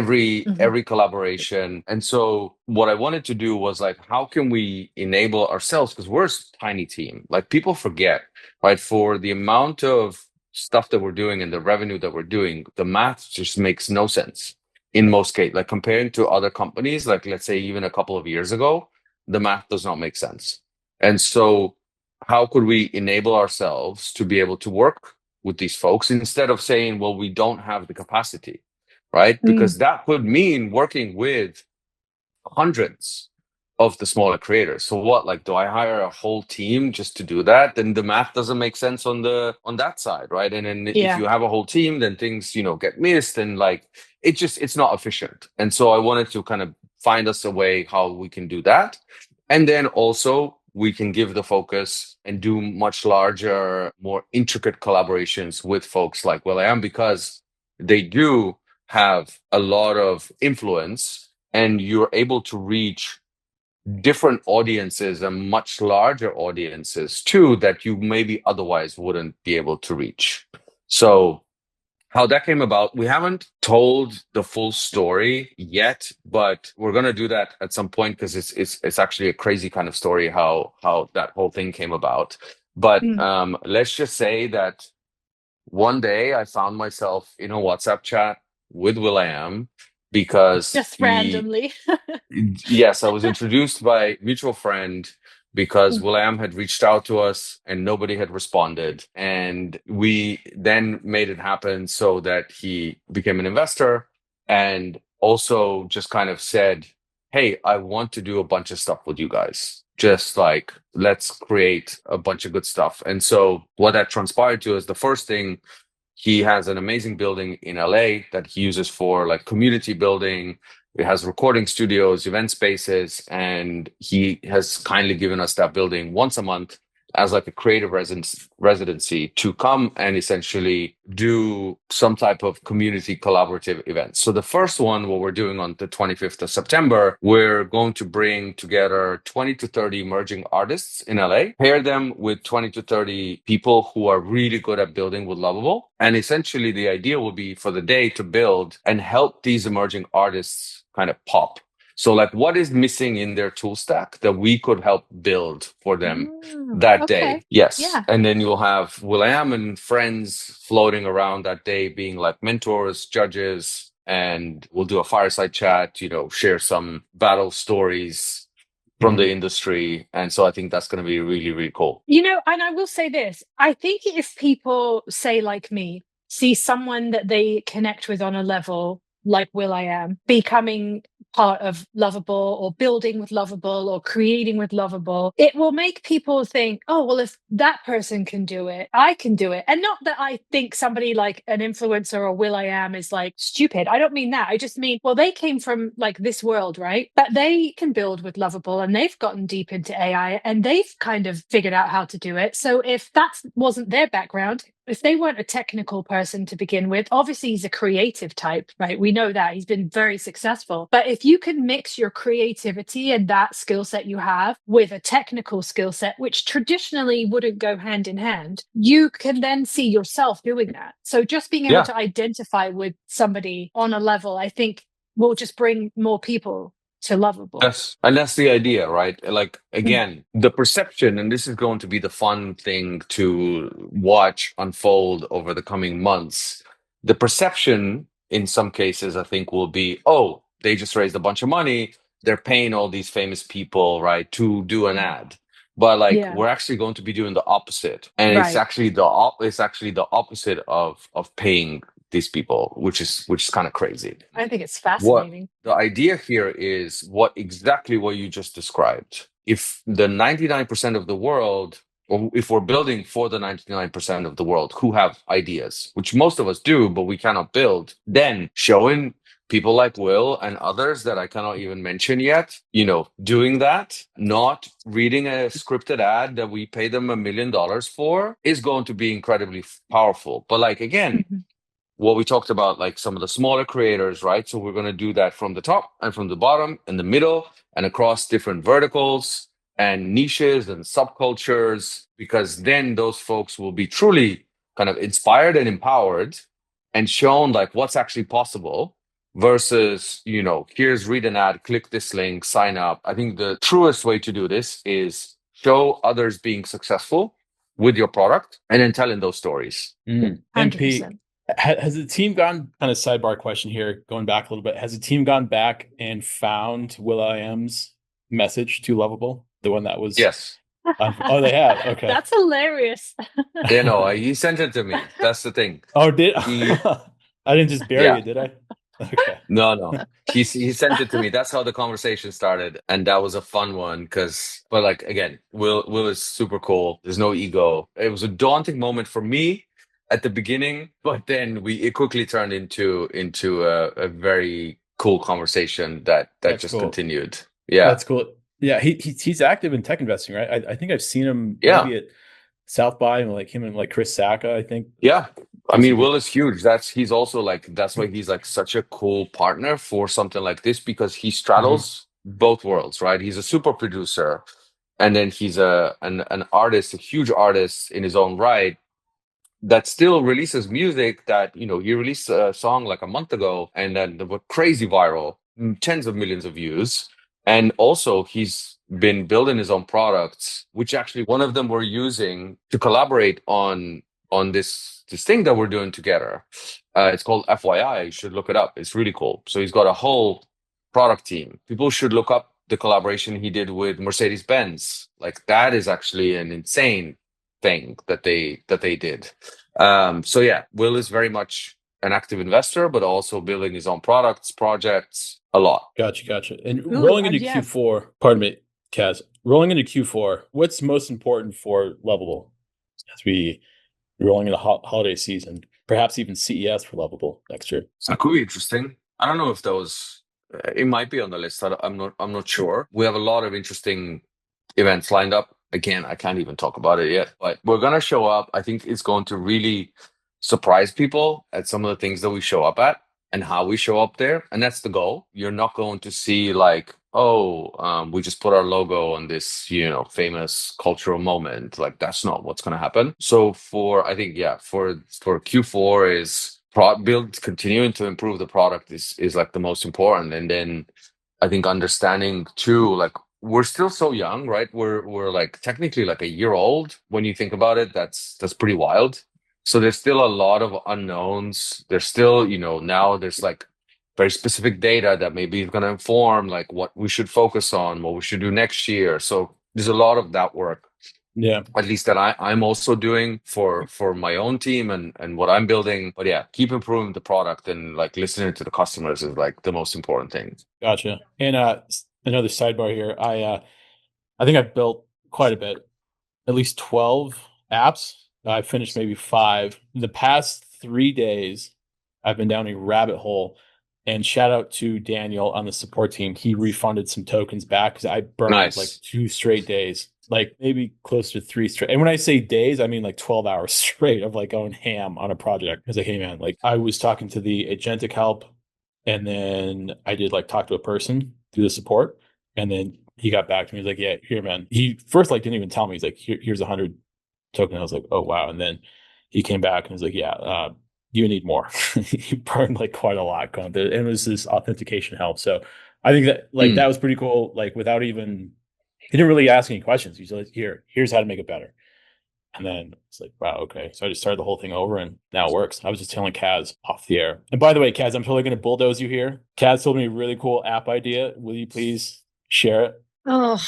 Speaker 3: every collaboration. And so what I wanted to do was like, how can we enable ourselves? Because we're a tiny team. Like people forget, right? For the amount of stuff that we're doing and the revenue that we're doing, the math just makes no sense in most cases. Like comparing to other companies, like let's say even a couple of years ago, the math does not make sense. And so how could we enable ourselves to be able to work with these folks instead of saying, well, we don't have the capacity, right?
Speaker 1: Mm.
Speaker 3: Because that could mean working with hundreds of the smaller creators. So what, like, do I hire a whole team just to do that? Then the math doesn't make sense on that side, right? And then if
Speaker 1: Yeah.
Speaker 3: you have a whole team, then things, get missed and like it's not efficient. And so I wanted to kind of find us a way how we can do that. And then also we can give the focus and do much larger, more intricate collaborations with folks like Will.i.am because they do have a lot of influence and you're able to reach different audiences and much larger audiences too that you maybe otherwise wouldn't be able to reach. So how that came about, we haven't told the full story yet, but we're gonna do that at some point because it's actually a crazy kind of story how that whole thing came about. But
Speaker 1: Mm.
Speaker 3: let's just say that one day I found myself in a WhatsApp chat with Will.i.am because
Speaker 1: Just randomly.
Speaker 3: yes, I was introduced by a mutual friend because
Speaker 1: Mm.
Speaker 3: Will.i.am had reached out to us and nobody had responded. And we then made it happen so that he became an investor and also just kind of said, hey, I want to do a bunch of stuff with you guys. Just like, let's create a bunch of good stuff. And so what that transpired to is the first thing, he has an amazing building in LA that he uses for like community building. It has recording studios, event spaces, and he has kindly given us that building once a month as like a creative residency to come and essentially do some type of community collaborative event. So the first one, what we're doing on the 25th of September, we're going to bring together 20 to 30 emerging artists in LA, pair them with 20 to 30 people who are really good at building with Lovable. And essentially the idea will be for the day to build and help these emerging artists kind of pop. So like what is missing in their tool stack that we could help build for them that
Speaker 1: Okay.
Speaker 3: day? Yes.
Speaker 1: Yeah.
Speaker 3: And then you'll have Will.i.am and friends floating around that day being like mentors, judges, and we'll do a fireside chat, share some battle stories from the industry. And so I think that's going to be really, really cool.
Speaker 1: And I will say this, I think if people say like me, see someone that they connect with on a level like Will.i.am becoming part of Lovable or building with Lovable or creating with Lovable, it will make people think, oh, well, if that person can do it, I can do it. And not that I think somebody like an influencer or Will.i.am is like stupid. I don't mean that. I just mean, well, they came from like this world, right? But they can build with Lovable and they've gotten deep into AI and they've kind of figured out how to do it. So if that wasn't their background, if they weren't a technical person to begin with, obviously he's a creative type, right? We know that he's been very successful. But if you can mix your creativity and that skill set you have with a technical skill set, which traditionally wouldn't go hand in hand, you can then see yourself doing that. So just being able to identify with somebody on a level, I think will just bring more people to Lovable.
Speaker 3: Yes. And that's the idea, right? Like, again, the perception, and this is going to be the fun thing to watch unfold over the coming months. The perception, in some cases, I think will be, oh, they just raised a bunch of money. They're paying all these famous people, right, to do an ad. But like,
Speaker 1: Yeah.
Speaker 3: we're actually going to be doing the opposite. And it's
Speaker 1: Right.
Speaker 3: actually it's actually the opposite of paying these people, which is kind of crazy.
Speaker 1: I think it's
Speaker 3: What
Speaker 1: fascinating.
Speaker 3: the idea here is exactly what you just described. If the 99% of the world or if we're building for the 99% of the world who have ideas, which most of us do, but we cannot build, then showing people like Will and others that I cannot even mention yet, doing that, not reading a scripted ad that we pay them $1 million for, is going to be incredibly powerful. But like, again, what we talked about, like some of the smaller creators, right? So we're going to do that from the top and from the bottom and the middle and across different verticals and niches and subcultures, because then those folks will be truly kind of inspired and empowered and shown like what's actually possible versus, here's read an ad, click this link, sign up. I think the truest way to do this is show others being successful with your product and then telling those stories.
Speaker 2: MP,
Speaker 1: 100%.
Speaker 2: has the team gone, kind of sidebar question here, going back a little bit, has the team gone back and found Will.i.am's message to Lovable? The one that was...
Speaker 3: Yes.
Speaker 2: Oh, they have. Okay.
Speaker 1: That's hilarious.
Speaker 3: He sent it to me. That's the thing.
Speaker 2: Oh, did
Speaker 3: he?
Speaker 2: I didn't just bury it, did I? Okay.
Speaker 3: No. He sent it to me. That's how the conversation started, and that was a fun one but like again, Will is super cool. There's no ego. It was a daunting moment for me at the beginning, but then it quickly turned into a very cool conversation that just cool. Continued. Yeah,
Speaker 2: that's cool. Yeah, he's active in tech investing, right? I think I've seen him maybe at South by, and like him and like Chris Sacca, I think.
Speaker 3: Yeah. I mean, Will is huge. He's also like, that's why he's like such a cool partner for something like this, because he straddles both worlds, right? He's a super producer, and then he's an artist, a huge artist in his own right, that still releases music that, he released a song like a month ago and then they were crazy viral, tens of millions of views. And also he's been building his own products, which actually one of them we're using to collaborate on this thing that we're doing together. It's called FYI. You should look it up. It's really cool. So he's got a whole product team. People should look up the collaboration he did with Mercedes-Benz. Like that is actually an insane thing that they did. So yeah, Will is very much an active investor, but also building his own projects a lot.
Speaker 2: Gotcha. And rolling into Q4, pardon me, Kaz, rolling into Q4, what's most important for Lovable as we rolling into holiday season, perhaps even CES for Lovable next year?
Speaker 3: That could be interesting. I don't know if those, it might be on the list. I'm not sure. We have a lot of interesting events lined up. Again, I can't even talk about it yet, but we're going to show up. I think it's going to really surprise people at some of the things that we show up at and how we show up there. And that's the goal. You're not going to see like, we just put our logo on this, famous cultural moment. Like that's not what's going to happen. So for Q4 is continuing to improve the product is like the most important. And then I think understanding too, like, we're still so young, right? We're like technically like a year old when you think about it. That's pretty wild. So there's still a lot of unknowns. There's still, now there's like very specific data that maybe is going to inform like what we should focus on, what we should do next year. So there's a lot of that work.
Speaker 2: Yeah.
Speaker 3: At least that I'm also doing for my own team and what I'm building. But yeah, keep improving the product and like listening to the customers is like the most important thing.
Speaker 2: Gotcha. And another sidebar here. I think I've built quite a bit, at least 12 apps. I finished maybe 5. In the past 3 days, I've been down a rabbit hole. And shout out to Daniel on the support team. He refunded some tokens back because I burned like 2 straight days, like maybe close to 3 straight. And when I say days, I mean like 12 hours straight of like going ham on a project. I was like, hey man, like I was talking to the agentic help, and then I did like talk to a person through the support, and then he got back to me. He's like, yeah, here, man. He first like didn't even tell me. He's like, here's 100 token. I was like, oh wow. And then he came back and was like, yeah, you need more. He burned like quite a lot going through, and it was this authentication help. So I think that like that was pretty cool. Like without even, he didn't really ask any questions. He's like, here's how to make it better. And then it's like, wow, okay. So I just started the whole thing over and now it works. I was just telling Kaz off the air. And by the way, Kaz, I'm totally going to bulldoze you here. Kaz told me a really cool app idea. Will you please share it?
Speaker 1: Oh,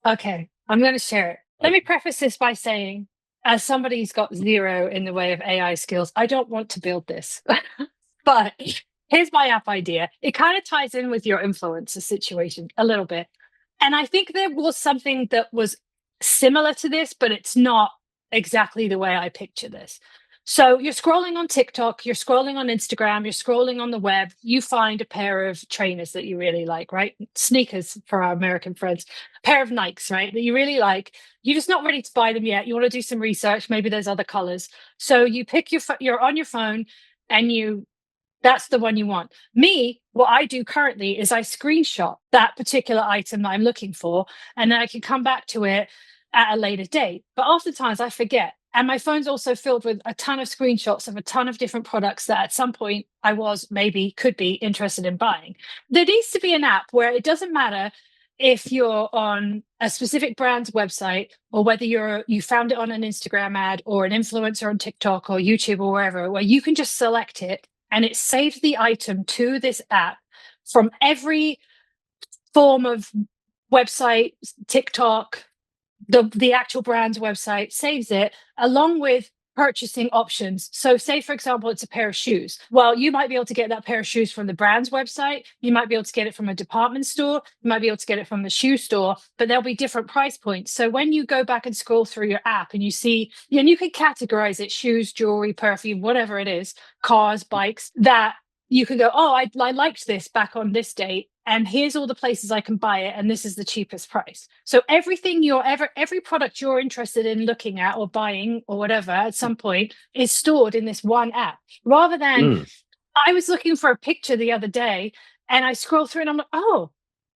Speaker 1: okay. I'm going to share it. Let me preface this by saying, as somebody who's got zero in the way of AI skills, I don't want to build this. But here's my app idea. It kind of ties in with your influencer situation a little bit. And I think there was something that was similar to this, but it's not exactly the way I picture this. So you're scrolling on TikTok, you're scrolling on Instagram, you're scrolling on the web, you find a pair of trainers that you really like, right? Sneakers for our American friends, a pair of Nikes, right? That you really like. You're just not ready to buy them yet. You want to do some research. Maybe there's other colors. So you pick you're on your phone and that's the one you want. Me, what I do currently is I screenshot that particular item that I'm looking for, and then I can come back to it at a later date. But oftentimes I forget. And my phone's also filled with a ton of screenshots of a ton of different products that at some point I could be interested in buying. There needs to be an app where it doesn't matter if you're on a specific brand's website or whether you found it on an Instagram ad or an influencer on TikTok or YouTube or wherever, where you can just select it and it saves the item to this app from every form of website, TikTok, the actual brand's website, saves it along with purchasing options. So say, for example, it's a pair of shoes. Well, you might be able to get that pair of shoes from the brand's website. You might be able to get it from a department store. You might be able to get it from the shoe store, but there'll be different price points. So when you go back and scroll through your app and you see, and you can categorize it, shoes, jewelry, perfume, whatever it is, cars, bikes, that you can go, oh, I liked this back on this date. And here's all the places I can buy it, and this is the cheapest price. So every product you're interested in looking at or buying or whatever at some point is stored in this one app. Rather than, I was looking for a picture the other day, and I scroll through, and I'm like, oh,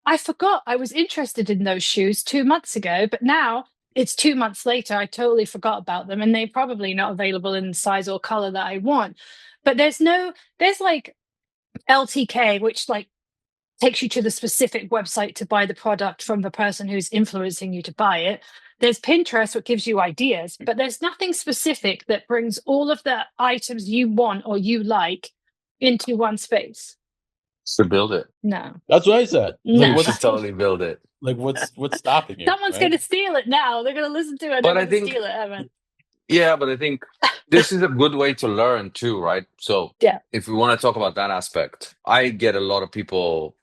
Speaker 1: I forgot I was interested in those shoes 2 months ago, but now it's 2 months later. I totally forgot about them, and they're probably not available in the size or color that I want. But there's like LTK, which like takes you to the specific website to buy the product from the person who's influencing you to buy it. There's Pinterest, which gives you ideas, but there's nothing specific that brings all of the items you want or you like into one space.
Speaker 3: To build it.
Speaker 1: No.
Speaker 2: That's what I said.
Speaker 1: No.
Speaker 3: You should totally build it.
Speaker 2: Like, what's stopping you?
Speaker 1: Someone's
Speaker 2: right?
Speaker 1: going to steal it now. They're going to listen to it and
Speaker 3: But
Speaker 1: they're
Speaker 3: I
Speaker 1: going to
Speaker 3: think-
Speaker 1: steal it, Evan.
Speaker 3: Yeah, but I think this is a good way to learn too, right? So
Speaker 1: Yeah.
Speaker 3: if we want to talk about that aspect, I get a lot of people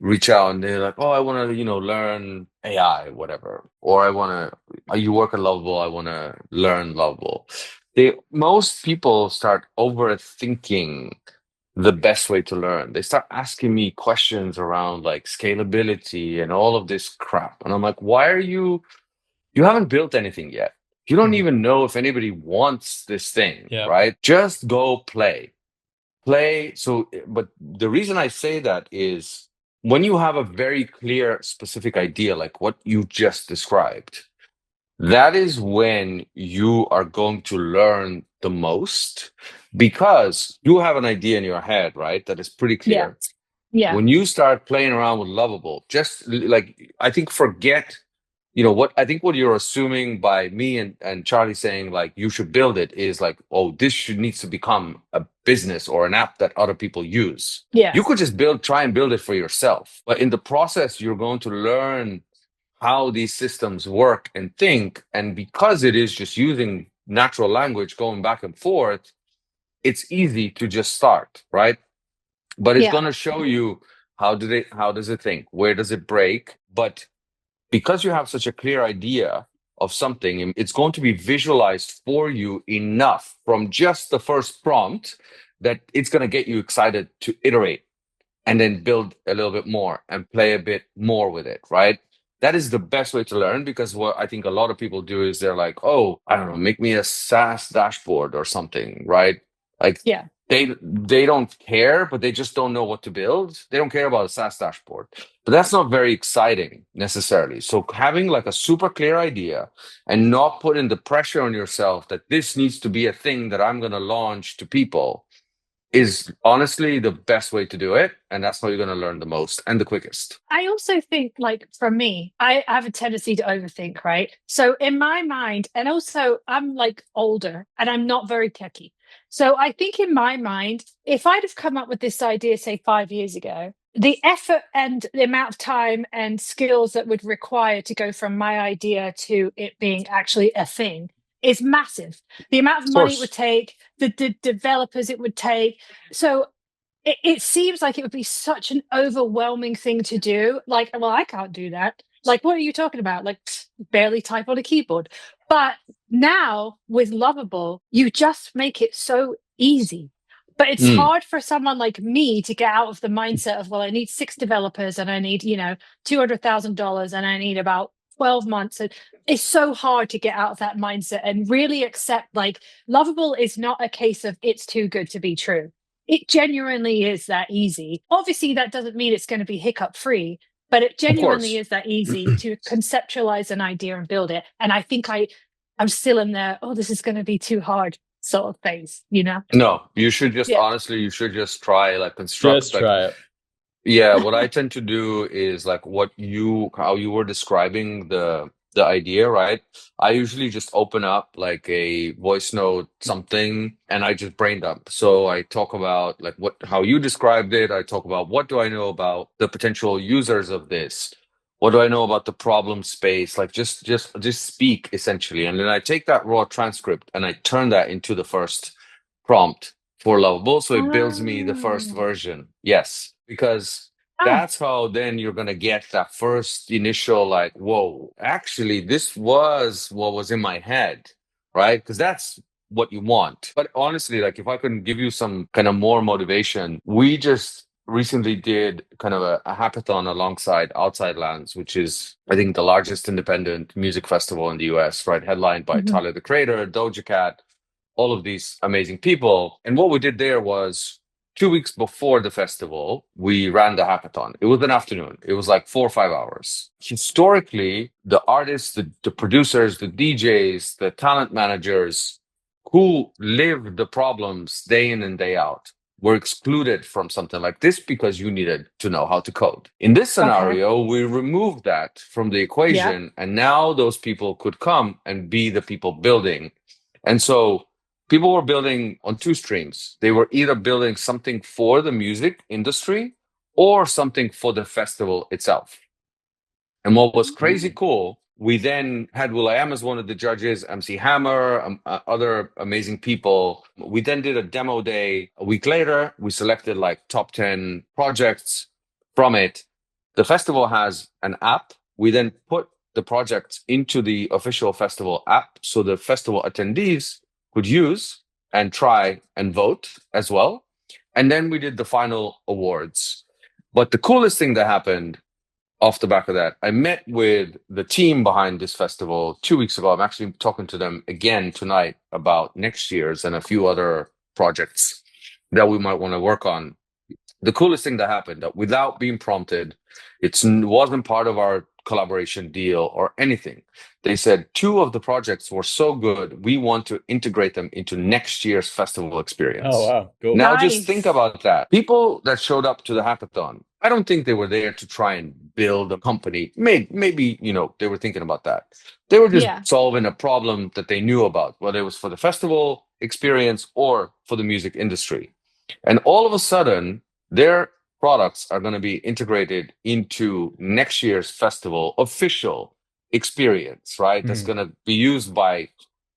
Speaker 3: reach out and they're like, oh, I want to, learn AI, whatever. Or you work at Lovable, I want to learn Lovable. Most people start overthinking the best way to learn. They start asking me questions around like scalability and all of this crap. And I'm like, you haven't built anything yet. You don't even know if anybody wants this thing, right? Just go play. So, but the reason I say that is when you have a very clear, specific idea, like what you just described, that is when you are going to learn the most because you have an idea in your head, right? That is pretty clear.
Speaker 1: Yeah.
Speaker 3: When you start playing around with Lovable, just like, I think forget what you're assuming by me and Charlie saying like you should build it is like, oh, needs to become a business or an app that other people use.
Speaker 1: Yeah.
Speaker 3: You could just try and build it for yourself. But in the process, you're going to learn how these systems work and think. And because it is just using natural language going back and forth, it's easy to just start, right? But it's going to show you how does it think? Where does it break? But because you have such a clear idea of something, it's going to be visualized for you enough from just the first prompt that it's going to get you excited to iterate and then build a little bit more and play a bit more with it, right? That is the best way to learn because what I think a lot of people do is they're like, oh, I don't know, make me a SaaS dashboard or something, right? Like, they don't care, but they just don't know what to build. They don't care about a SaaS dashboard, but that's not very exciting necessarily. So having like a super clear idea and not putting the pressure on yourself that this needs to be a thing that I'm going to launch to people is honestly the best way to do it. And that's how you're going to learn the most and the quickest.
Speaker 1: I also think, like, for me, I have a tendency to overthink, right? So in my mind, and also I'm like older and I'm not very techy. So I think in my mind, if I'd have come up with this idea, say 5 years ago, the effort and the amount of time and skills that would require to go from my idea to it being actually a thing is massive. The amount of money it would take, the developers it would take. So it seems like it would be such an overwhelming thing to do. Like, well, I can't do that. Like, what are you talking about? Like, barely type on a keyboard. But now with Lovable, you just make it so easy. But it's
Speaker 3: Mm.
Speaker 1: hard for someone like me to get out of the mindset of, well, I need 6 developers and I need, $200,000 and I need about 12 months. And it's so hard to get out of that mindset and really accept, like, Lovable is not a case of it's too good to be true. It genuinely is that easy. Obviously, that doesn't mean it's going to be hiccup free, but it
Speaker 3: Of
Speaker 1: genuinely
Speaker 3: course.
Speaker 1: is that easy to conceptualize an idea and build it. And I think I'm still in there, oh, this is going to be too hard sort of phase,
Speaker 3: No, you should just
Speaker 1: Yeah.
Speaker 3: honestly, you should just try like
Speaker 2: Just
Speaker 3: construct like
Speaker 2: try it.
Speaker 3: yeah, what I tend to do is like how you were describing the idea, right? I usually just open up like a voice note something and I just brain dump. So I talk about like how you described it. I talk about what do I know about the potential users of this? What do I know about the problem space? Like just speak essentially. And then I take that raw transcript and I turn that into the first prompt for Lovable. So it builds me the first
Speaker 1: Ah.
Speaker 3: version. Yes, because
Speaker 1: Ah.
Speaker 3: that's how then you're going to get that first initial, like, whoa, actually, this was what was in my head, right? Because that's what you want. But honestly, like, if I could give you some kind of more motivation, we just recently did kind of a hackathon alongside Outside Lands, which is, I think, the largest independent music festival in the US, right? Headlined by
Speaker 1: Mhm.
Speaker 3: Tyler the Creator, Doja Cat, all of these amazing people. And what we did there was 2 weeks before the festival, we ran the hackathon. It was an afternoon. It was like 4 or 5 hours. Historically, the artists, the producers, the DJs, the talent managers who lived the problems day in and day out were excluded from something like this because you needed to know how to code. In this
Speaker 1: Okay.
Speaker 3: scenario, we removed that from the
Speaker 1: Yeah.
Speaker 3: equation, and now those people could come and be the people building. And so people were building on two streams. They were either building something for the music industry or something for the festival itself. And what was crazy cool, we then had will.i.am as one of the judges, MC Hammer, other amazing people. We then did a demo day a week later. We selected like top 10 projects from it. The festival has an app. We then put the projects into the official festival app so the festival attendees could use and try and vote as well. And then we did the final awards. But the coolest thing that happened off the back of that, I met with the team behind this festival 2 weeks ago. I'm actually talking to them again tonight about next year's and a few other projects that we might want to work on. The coolest thing that happened, that without being prompted, it wasn't part of our collaboration deal or anything. They said 2 of the projects were so good, we want to integrate them into next year's festival experience.
Speaker 2: Oh, wow. Cool.
Speaker 3: Now just think
Speaker 1: Nice.
Speaker 3: about that. People that showed up to the hackathon, I don't think they were there to try and build a company. Maybe, they were thinking about that. They were just
Speaker 1: Yeah.
Speaker 3: solving a problem that they knew about, whether it was for the festival experience or for the music industry. And all of a sudden, their products are going to be integrated into next year's festival official experience, right? That's going to be used by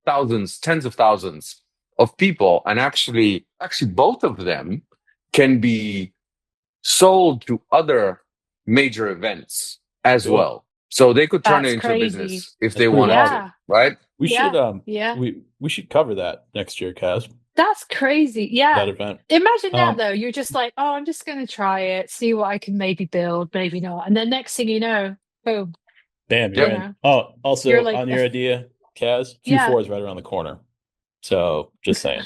Speaker 3: thousands, tens of thousands of people. And actually both of them can be sold to other major events as
Speaker 2: Cool.
Speaker 3: well. So they could turn it
Speaker 1: That's
Speaker 3: into a
Speaker 1: crazy.
Speaker 3: business if
Speaker 2: That's
Speaker 3: they
Speaker 2: pretty
Speaker 3: wanted
Speaker 2: wild.
Speaker 3: to, right?
Speaker 2: We should
Speaker 1: Yeah.
Speaker 2: we should cover that next year, Kaz.
Speaker 1: That's crazy.
Speaker 2: That
Speaker 1: Yeah.
Speaker 2: event.
Speaker 1: Imagine that though. You're just like, oh, I'm just going to try it, see what I can maybe build, maybe not. And then next thing you know, boom,
Speaker 2: Bam,
Speaker 3: Yep.
Speaker 2: you're in. Oh, also
Speaker 1: you're like,
Speaker 2: on your idea, Kaz,
Speaker 1: yeah.
Speaker 2: Q4 is right around the corner. So just saying.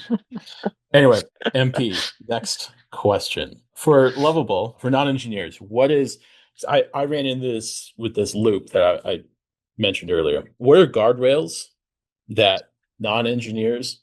Speaker 2: Anyway, MP, next question. For Lovable, for non-engineers, what is I ran into this with this loop that I mentioned earlier. What are guardrails that non-engineers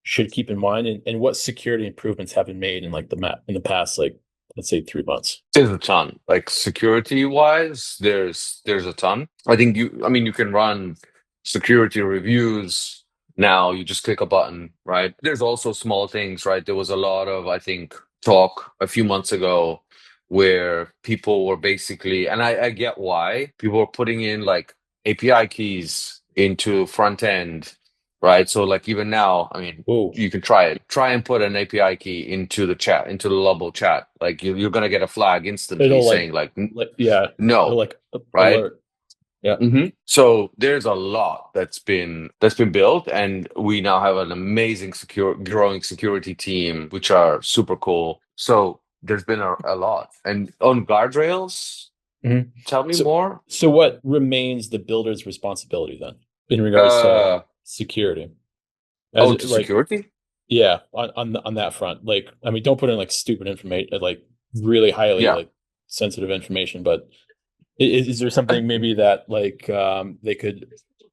Speaker 2: should keep in mind, and what security improvements have been made in in the past, like, let's say 3 months?
Speaker 3: There's a ton. Like security wise, there's a ton. I think you can run security reviews now. You just click a button, right? There's also small things, right? There was a lot of, I think, talk a few months ago where people were basically, and I get why, people were putting in like API keys into front end, right? So like even now, I mean,
Speaker 2: Whoa.
Speaker 3: you can try it. Try and put an API key into the chat, into the Lovable chat. Like you're gonna get a flag instantly
Speaker 2: It'll
Speaker 3: saying like
Speaker 2: yeah,
Speaker 3: no,
Speaker 2: it'll
Speaker 3: right?
Speaker 2: alert. Yeah.
Speaker 3: So there's a lot that's been built, and we now have an amazing growing security team, which are super cool. So there's been a lot. And on guardrails,
Speaker 2: Mhm.
Speaker 3: tell me
Speaker 2: So,
Speaker 3: more.
Speaker 2: so what remains the builder's responsibility then in regards to
Speaker 3: Uh,
Speaker 2: security? As
Speaker 3: oh, to
Speaker 2: like,
Speaker 3: security?
Speaker 2: yeah, on that front, like, I mean, don't put in like stupid information, like really highly
Speaker 3: Yeah.
Speaker 2: like sensitive information, but is there something maybe that like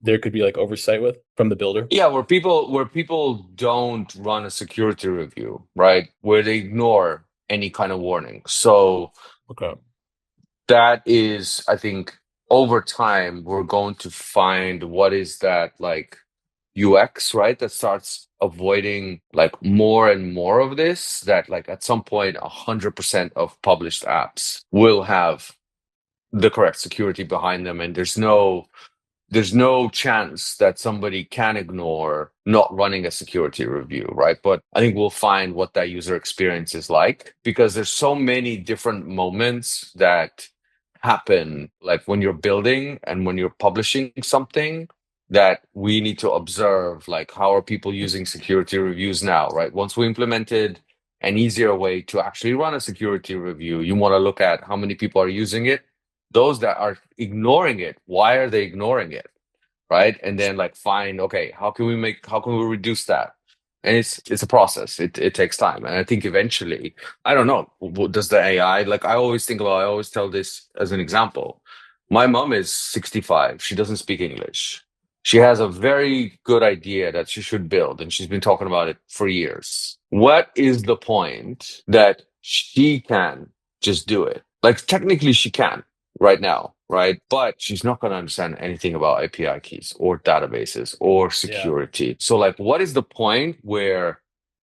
Speaker 2: there could be like oversight with from the builder?
Speaker 3: Yeah, where people don't run a security review, right? Where they ignore any kind of warning. So
Speaker 2: Okay.
Speaker 3: that is, I think, over time, we're going to find what is that like UX, right? That starts avoiding like more and more of this, that like at some point, 100% of published apps will have the correct security behind them. And there's no chance that somebody can ignore not running a security review, right? But I think we'll find what that user experience is like, because there's so many different moments that happen, like when you're building and when you're publishing something, that we need to observe, like how are people using security reviews now, right? Once we implemented an easier way to actually run a security review, you want to look at how many people are using it, those that are ignoring it, why are they ignoring it, right? And then like find, okay, how can we reduce that? And it's a process. It takes time, and I think eventually, I don't know, does the AI, like I always think about, I always tell this as an example. My mom is 65. She doesn't speak English. She has a very good idea that she should build, and she's been talking about it for years. What is the point that she can just do it? Like technically she can right now, right? But she's not going to understand anything about API keys or databases or
Speaker 2: Yeah.
Speaker 3: security. So, like, what is the point where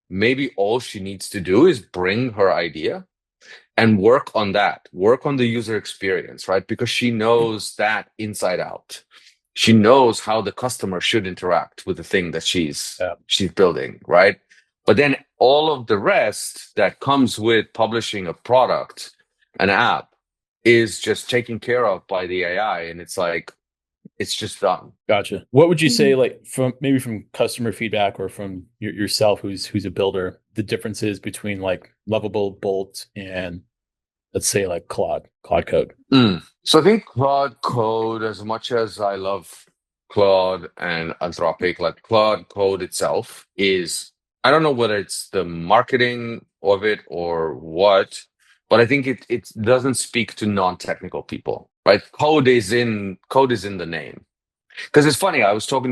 Speaker 3: maybe all she needs to do is bring her idea and work on that, work on the user experience, right? Because she knows that inside out. She knows how the customer should interact with the thing that
Speaker 2: Yeah.
Speaker 3: she's building, right? But then all of the rest that comes with publishing a product, an app, is just taken care of by the AI, and it's like it's just done.
Speaker 2: Gotcha. What would you say,
Speaker 1: Mhm.
Speaker 2: like from maybe from customer feedback or from yourself, who's a builder, the differences between like Lovable, Bolt, and let's say like Claude Code?
Speaker 3: So I think Claude Code, as much as I love Claude and Anthropic, like Claude Code itself is, I don't know whether it's the marketing of it or what, but I think it doesn't speak to non-technical people, right? Code is in the name. Because it's funny,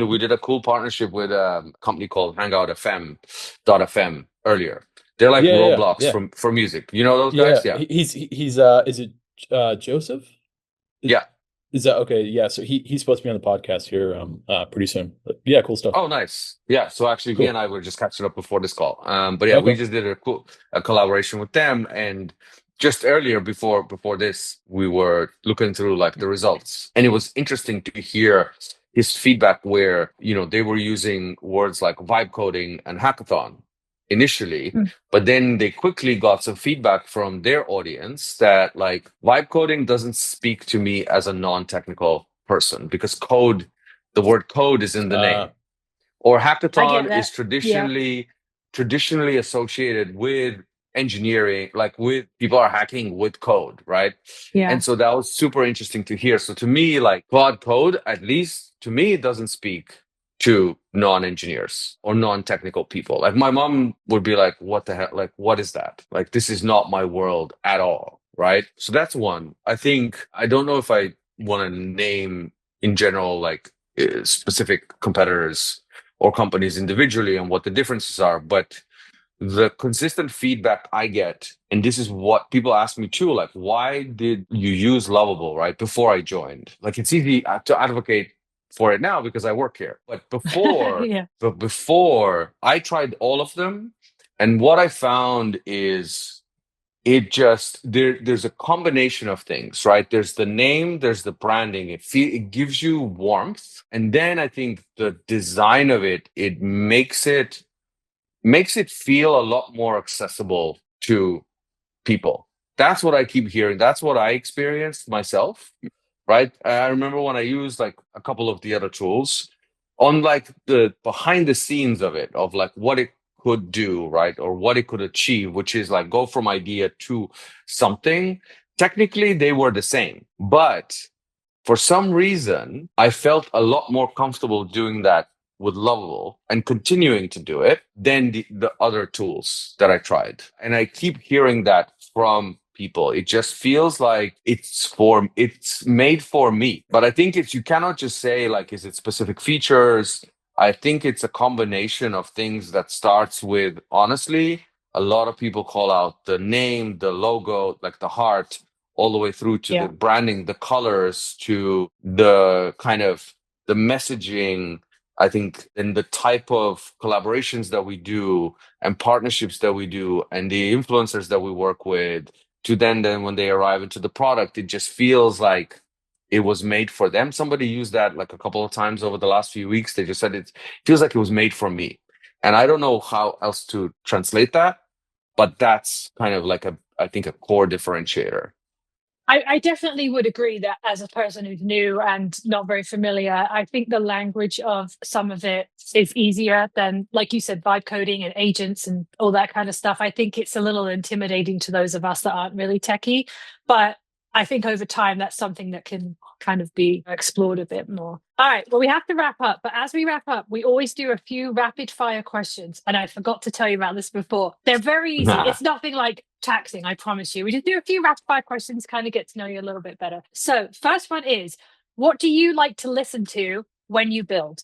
Speaker 3: we did a cool partnership with a company called Hangout FM earlier. They're like
Speaker 2: Yeah, yeah,
Speaker 3: Roblox
Speaker 2: yeah,
Speaker 3: for music. You know those
Speaker 2: yeah.
Speaker 3: guys? Yeah.
Speaker 2: He's is it Joseph? Is,
Speaker 3: Yeah.
Speaker 2: is that okay? Yeah, so he's supposed to be on the podcast here pretty soon. But yeah, cool stuff.
Speaker 3: Oh, nice. Yeah. So actually, he and
Speaker 2: Cool.
Speaker 3: I were just catching up before this call. But yeah, we
Speaker 2: Okay.
Speaker 3: just did a collaboration with them, and just earlier before this, we were looking through like the results, and it was interesting to hear his feedback where they were using words like vibe coding and hackathon initially,
Speaker 1: Mm.
Speaker 3: but then they quickly got some feedback from their audience that like vibe coding doesn't speak to me as a non-technical person, because the word code is in the
Speaker 2: Uh
Speaker 3: name, or
Speaker 1: I get
Speaker 3: hackathon is
Speaker 1: that. Yeah.
Speaker 3: traditionally associated with engineering, like with people are hacking with code, right?
Speaker 1: Yeah.
Speaker 3: And so that was super interesting to hear. So to me, like Claude Code, at least to me, it doesn't speak to non-engineers or non-technical people. Like my mom would be like, what the hell? Like, what is that? Like, this is not my world at all, right? So that's one. I think, I don't know if I want to name in general, like specific competitors or companies individually and what the differences are, but the consistent feedback I get, and this is what people ask me too, like, why did you use Lovable, right? Before I joined. Like, it's easy to advocate for it now because I work here. But
Speaker 1: Yeah.
Speaker 3: before I tried all of them, and what I found is there's a combination of things, right? There's the name, there's the branding. It gives you warmth, and then I think the design of it makes it feel a lot more accessible to people. That's what I keep hearing. That's what I experienced myself. right? I remember when I used like a couple of the other tools on like the behind the scenes of it, of like what it could do, right? Or what it could achieve, which is like go from idea to something. Technically, they were the same, but for some reason, I felt a lot more comfortable doing that with Lovable and continuing to do it than the other tools that I tried. And I keep hearing that from people. It just feels like it's made for me. But I think you cannot just say like, is it specific features? I think it's a combination of things that starts with, honestly, a lot of people call out the name, the logo, like the heart, all the way through to the branding, the colors, to the kind of the messaging, I think, and the type of collaborations that we do and partnerships that we do and the influencers that we work with, to then when they arrive into the product, it just feels like it was made for them. Somebody used that like a couple of times over the last few weeks. They just said it feels like it was made for me. And I don't know how else to translate that, but that's kind of like I think a core differentiator.
Speaker 1: I definitely would agree that as a person who's new and not very familiar, I think the language of some of it is easier than, like you said, vibe coding and agents and all that kind of stuff. I think it's a little intimidating to those of us that aren't really techie, but I think over time that's something that can kind of be explored a bit more. All right, well, we have to wrap up, but as we wrap up, we always do a few rapid fire questions. And I forgot to tell you about this before. They're very easy. It's nothing like taxing, I promise you. We just do a few rapid fire questions, kind of get to know you a little bit better. So, first one is, what do you like to listen to when you build?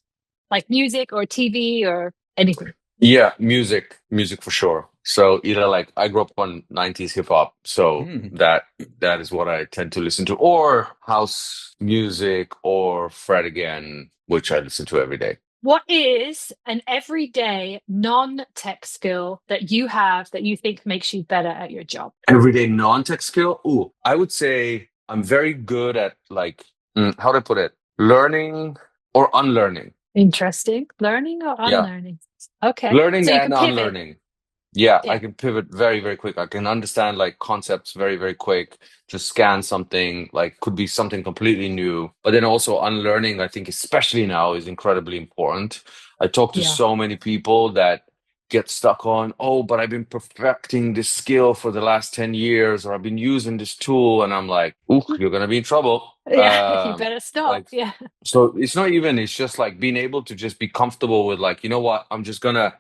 Speaker 1: Like music or TV or anything?
Speaker 3: Yeah, music for sure. So either like I grew up on 90s hip hop, so that is what I tend to listen to, or house music or Fred again, which I listen to every day.
Speaker 1: What is an everyday non-tech skill that you have that you think makes you better at your job?
Speaker 3: Everyday non-tech skill? Ooh, I would say I'm very good at like, how do I put it? Learning or unlearning.
Speaker 1: Interesting. Learning or unlearning? Yeah. Okay.
Speaker 3: Learning
Speaker 1: so you
Speaker 3: and
Speaker 1: can pivot.
Speaker 3: unlearning. Yeah, I can pivot very, very quick. I can understand like concepts very, very quick. Just scan something, like could be something completely new. But then also unlearning, I think, especially now, is incredibly important. I talk to so many people that get stuck on, oh, but I've been perfecting this skill for the last 10 years, or I've been using this tool. And I'm like, ooh, you're going to be in trouble.
Speaker 1: Yeah, you better stop.
Speaker 3: Like,
Speaker 1: yeah.
Speaker 3: So it's not even, it's just like being able to just be comfortable with like, you know what, I'm just going to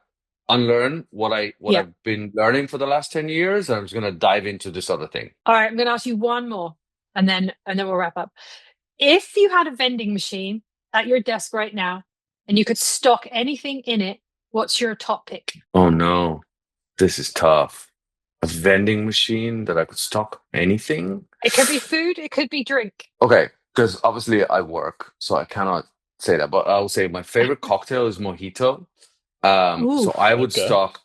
Speaker 3: unlearn what I've been learning for the last 10 years. I'm just going to dive into this other thing.
Speaker 1: All right, I'm going to ask you one more and then we'll wrap up. If you had a vending machine at your desk right now and you could stock anything in it, what's your top pick?
Speaker 3: Oh no, this is tough. A vending machine that I could stock anything?
Speaker 1: It could be food, it could be drink.
Speaker 3: Okay, because obviously I work, so I cannot say that, but I'll say my favorite cocktail is mojito. So I would stock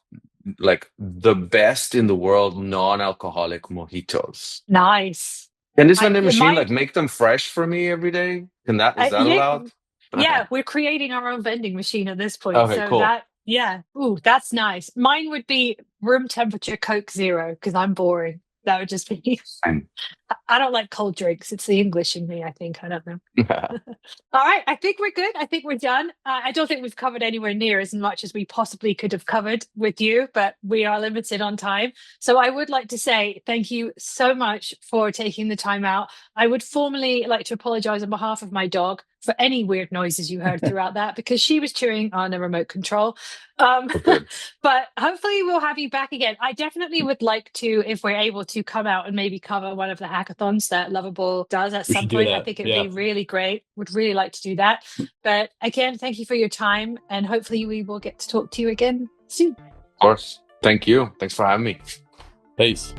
Speaker 3: like the best in the world non-alcoholic mojitos.
Speaker 1: Nice.
Speaker 3: Can this vending machine like make them fresh for me every day? Is that allowed?
Speaker 1: Yeah, we're creating our own vending machine at this point.
Speaker 3: Okay,
Speaker 1: so
Speaker 3: cool.
Speaker 1: Ooh, that's nice. Mine would be room temperature Coke Zero because I'm boring. That would just be. I don't like cold drinks. It's the English in me, I think. I don't know. All right. I think we're good. I think we're done. I don't think we've covered anywhere near as much as we possibly could have covered with you, but we are limited on time. So I would like to say thank you so much for taking the time out. I would formally like to apologize on behalf of my dog for any weird noises you heard throughout that because she was chewing on a remote control. But hopefully we'll have you back again. I definitely would like to, if we're able to, come out and maybe cover one of the hackathons that Lovable does at some point. I think it'd be really great. Would really like to do that. But again, thank you for your time and hopefully we will get to talk to you again soon.
Speaker 3: Of course. Thank you. Thanks for having me.
Speaker 2: Peace.